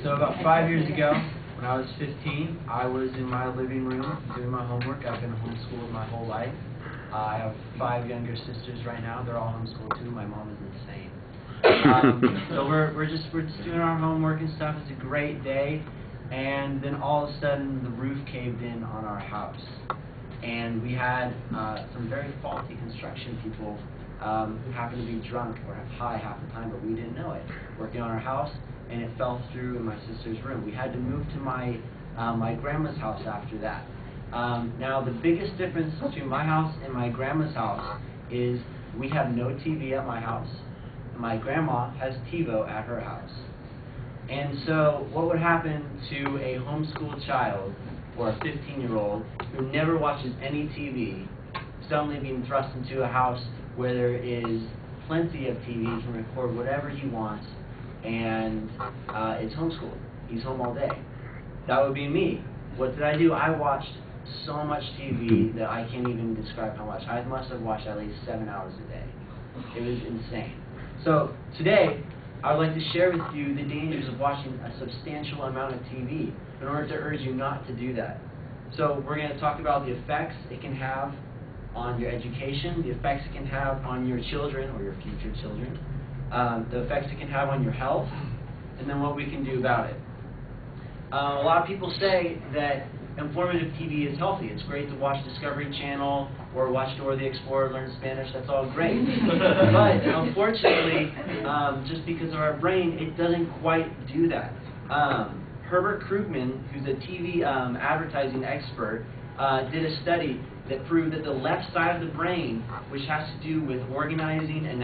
So about 5 years ago, when I was 15, I was in my living room doing my homework. I've been homeschooled my whole life. I have 5 younger sisters right now. They're all homeschooled too. My mom is insane. So we're just doing our homework and stuff. It's a great day, and then all of a sudden the roof caved in on our house, and we had some very faulty construction people who happened to be drunk or high half the time, but we didn't know it, working on our house, and it fell through in my sister's room. We had to move to my grandma's house after that. Now the biggest difference between my house and my grandma's house is we have no TV at my house. My grandma has TiVo at her house. And so what would happen to a homeschooled child or a 15-year-old who never watches any TV suddenly being thrust into a house where there is plenty of TV, he can record whatever he wants, and it's homeschooled. He's home all day. That would be me. What did I do? I watched so much TV that I can't even describe how much. I must have watched at least 7 hours a day. It was insane. So today, I would like to share with you the dangers of watching a substantial amount of TV in order to urge you not to do that. So we're going to talk about the effects it can have on your education, the effects it can have on your children or your future children, the effects it can have on your health, and then what we can do about it. A lot of people say that informative TV is healthy. It's great to watch Discovery Channel or watch Dora the Explorer, learn Spanish. That's all great. But unfortunately, just because of our brain, it doesn't quite do that. Herbert Krugman, who's a TV advertising expert, did a study that proved that the left side of the brain, which has to do with organizing and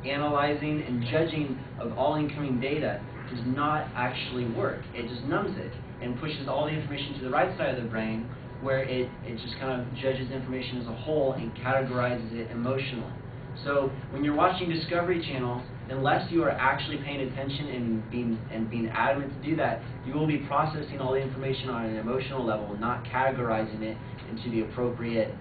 analyzing and judging of all incoming data, does not actually work. It just numbs it and pushes all the information to the right side of the brain, where it just kind of judges information as a whole and categorizes it emotionally. So when you're watching Discovery Channel, unless you are actually paying attention and being adamant to do that, you will be processing all the information on an emotional level, not categorizing it into the appropriate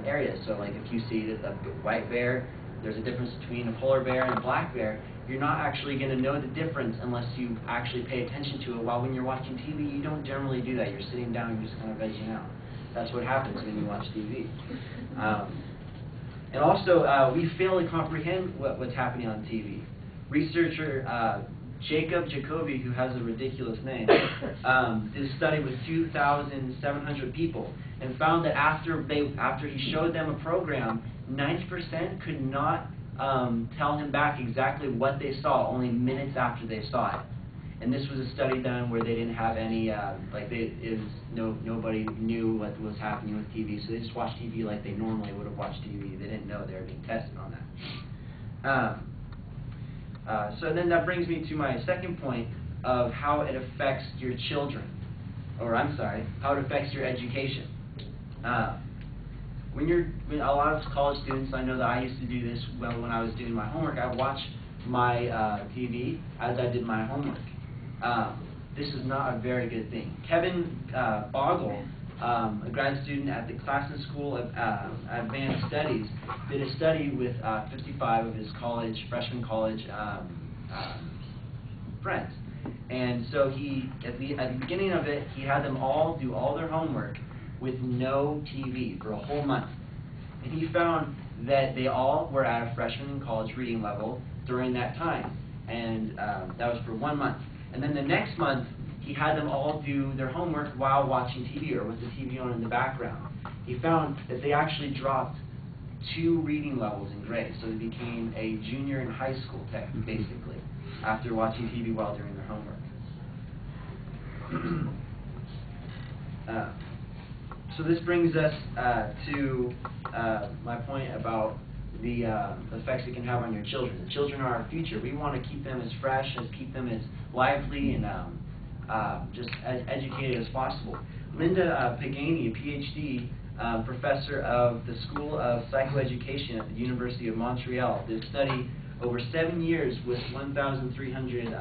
areas. So like if you see a white bear, there's a difference between a polar bear and a black bear. You're not actually going to know the difference unless you actually pay attention to it. While when you're watching TV, you don't generally do that. You're sitting down and just kind of vegging out. That's what happens when you watch TV. And also, we fail to comprehend what's happening on TV. Researcher Jacob Jacoby, who has a ridiculous name, did a study with 2,700 people and found that after he showed them a program, 90% could not tell him back exactly what they saw, only minutes after they saw it. And this was a study done where they didn't have any, nobody knew what was happening with TV, so they just watched TV like they normally would have watched TV. They didn't know they were being tested on that. So then that brings me to my second point of how it affects your children, or I'm sorry, how it affects your education. When a lot of college students, I know that I used to do this when I was doing my homework. I watched my TV as I did my homework. This is not a very good thing. Kevin Bogle, a grad student at the Klassen School of Advanced Studies, did a study with 55 of his freshman college friends. And so at the beginning of it, he had them all do all their homework with no TV for a whole month. And he found that they all were at a freshman in college reading level during that time. And that was for 1 month. And then the next month, he had them all do their homework while watching TV or with the TV on in the background. He found that they actually dropped 2 reading levels in grade. So they became a junior in high school, basically, after watching TV while doing their homework. So this brings us to my point about the effects it can have on your children. The children are our future. We want to keep them as fresh, keep them as lively, and just as educated as possible. Linda Pagani, a PhD professor of the School of Psychoeducation at the University of Montreal, did a study over 7 years with 1,300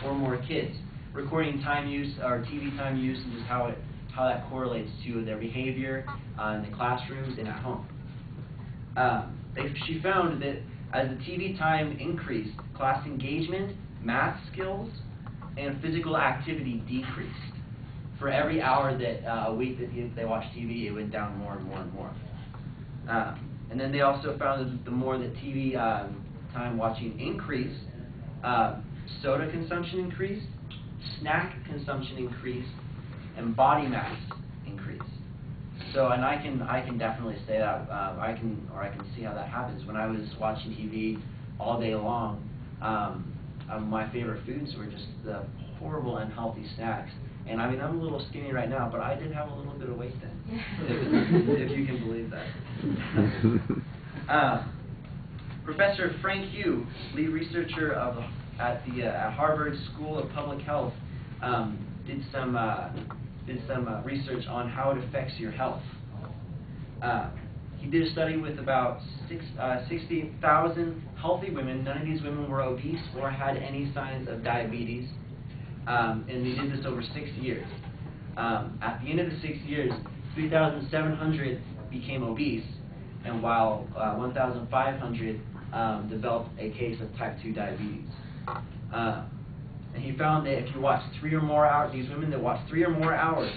or more kids, recording time use, or TV time use, and just how that correlates to their behavior in the classrooms and at home. She found that As the TV time increased, class engagement, math skills, and physical activity decreased. For every hour that a week that they watched TV, it went down more and more and more. And then they also found that the more that TV time watching increased, soda consumption increased, snack consumption increased, and body mass increased. So, and I can definitely say that I can see how that happens. When I was watching TV all day long, my favorite foods were just the horrible, unhealthy snacks. And I mean, I'm a little skinny right now, but I did have a little bit of weight then, if you can believe that. Professor Frank Yu, lead researcher at Harvard School of Public Health, did some research on how it affects your health. He did a study with about 60,000 healthy women. None of these women were obese or had any signs of diabetes. And they did this over 6 years. At the end of the 6 years, 3,700 became obese, and while 1,500 developed a case of type 2 diabetes. And he found that if you watch 3 or more hours, these women that watched 3 or more hours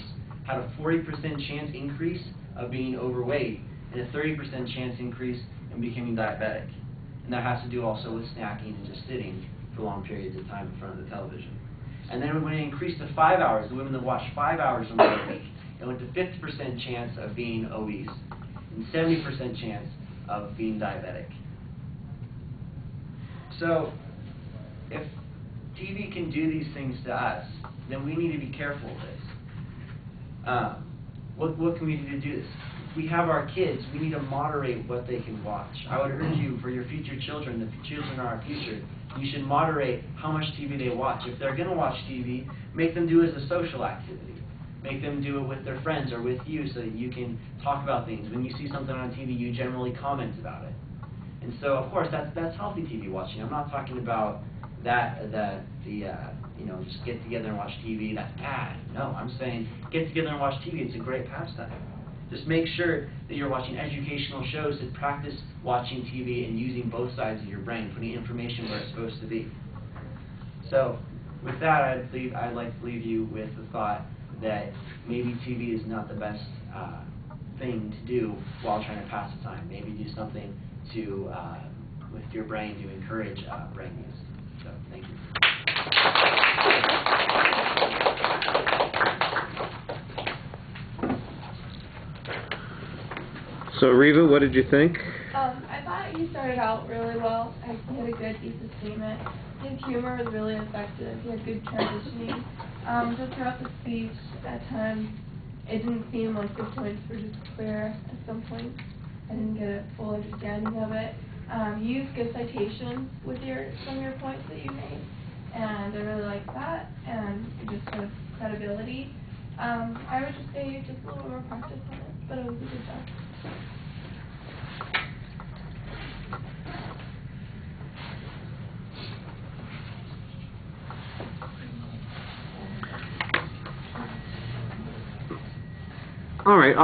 had a 40% chance increase of being overweight and a 30% chance increase in becoming diabetic. And that has to do also with snacking and just sitting for long periods of time in front of the television. And then when it increased to 5 hours, the women that watched 5 hours or more a week, it went to 50% chance of being obese and 70% chance of being diabetic. So, if TV can do these things to us, then we need to be careful of this. What can we do to do this? If we have our kids, we need to moderate what they can watch. I would urge you, for your future children, the children are our future, you should moderate how much TV they watch. If they're going to watch TV, make them do it as a social activity. Make them do it with their friends or with you so that you can talk about things. When you see something on TV, you generally comment about it. And so, of course, that's healthy TV watching. I'm not talking about just get together and watch TV, that's bad. No, I'm saying get together and watch TV, it's a great pastime. Just make sure that you're watching educational shows that practice watching TV and using both sides of your brain, putting information where it's supposed to be. So, with that, I'd like to leave you with the thought that maybe TV is not the best thing to do while trying to pass the time. Maybe do something to with your brain to encourage brain use. So, thank you. So, Reva, what did you think? I thought you started out really well. He had a good thesis statement. His humor was really effective. He had good transitioning. Just throughout the speech, at times, it didn't seem like the points were just clear at some points. I didn't get a full understanding of it. You used good citations with some of your points that you made, and I really liked that, and just sort of credibility. I would just say just a little more practice on it, but it was a good job. All right.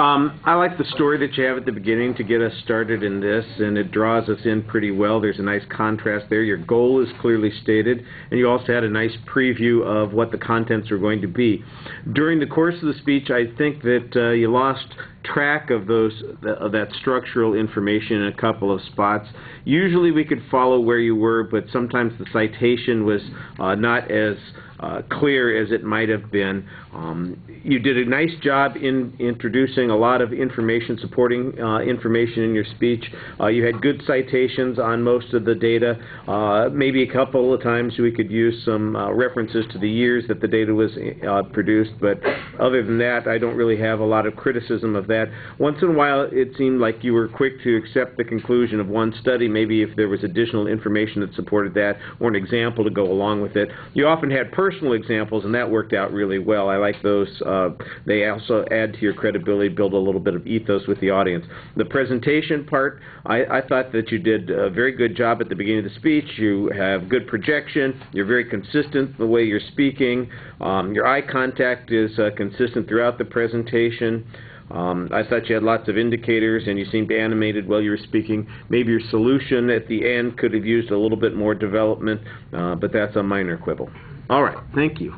I like the story that you have at the beginning to get us started in this, and it draws us in pretty well. There's a nice contrast there. Your goal is clearly stated, and you also had a nice preview of what the contents are going to be. During the course of the speech, I think that you lost track of that structural information in a couple of spots. Usually we could follow where you were, but sometimes the citation was not as clear as it might have been. You did a nice job in introducing a lot of information, supporting information in your speech. You had good citations on most of the data. Maybe a couple of times we could use some references to the years that the data was produced, but other than that, I don't really have a lot of criticism of that. Once in a while, it seemed like you were quick to accept the conclusion of one study, maybe if there was additional information that supported that, or an example to go along with it. You often had personal examples, and that worked out really well. I like those. They also add to your credibility, build a little bit of ethos with the audience. The presentation part, I thought that you did a very good job at the beginning of the speech. You have good projection. You're very consistent in the way you're speaking. Your eye contact is consistent throughout the presentation. I thought you had lots of indicators, and you seemed animated while you were speaking. Maybe your solution at the end could have used a little bit more development, but that's a minor quibble. All right, thank you.